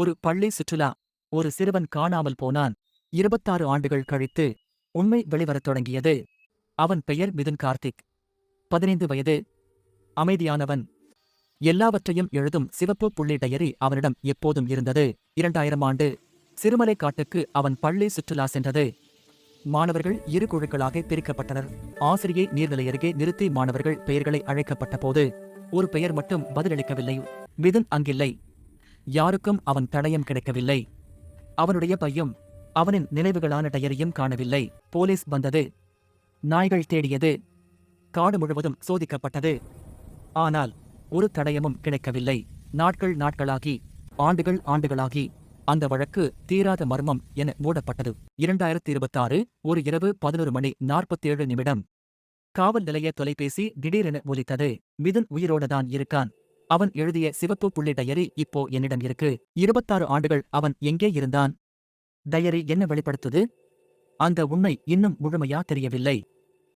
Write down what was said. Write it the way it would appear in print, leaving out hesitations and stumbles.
ஒரு பள்ளி சுற்றுலா. ஒரு சிறுவன் காணாமல் போனான். 26 ஆண்டுகள் கழித்து உண்மை வெளிவரத் தொடங்கியது. அவன் பெயர் மிதுன் கார்த்திக். 15 வயது. அமைதியானவன். எல்லாவற்றையும் எழுதும் சிவப்பு புள்ளி டயரி அவனிடம் எப்போதும் இருந்தது. 2000 ஆண்டு. சிறுமலை காட்டுக்கு அவன் பள்ளி சுற்றுலா சென்றது. மாணவர்கள் இரு குழுக்களாக பிரிக்கப்பட்டனர். ஆசிரியை நீர்நிலை அருகே நிறுத்தி மாணவர்கள் பெயர்களை அழைக்கப்பட்ட போது ஒரு பெயர் மட்டும் பதிலளிக்கவில்லை. மிதுன் அங்கில்லை. யாருக்கும் அவன் தடயம் கிடைக்கவில்லை. அவனுடைய பையும் அவனின் நினைவுகளான டயரியும் காணவில்லை. போலீஸ் வந்தது. நாய்கள் தேடியது. காடு முழுவதும் சோதிக்கப்பட்டது. ஆனால் ஒரு தடயமும் கிடைக்கவில்லை. நாட்கள் நாட்களாகி, ஆண்டுகள் ஆண்டுகளாகி, அந்த வழக்கு தீராத மர்மம் என மூடப்பட்டது. 2026 ஒரு இரவு 11:47 காவல் நிலைய தொலைபேசி திடீரென ஒலித்தது. மிதுன் உயிரோடுதான் இருக்கான். அவன் எழுதிய சிவப்பு புள்ளி டயரி இப்போ என்னிடம் இருக்கு. 26 ஆண்டுகள் அவன் எங்கே இருந்தான்? டயரி என்ன வெளிப்படுத்துது? அந்த உண்மை இன்னும் முழுமையா தெரியவில்லை.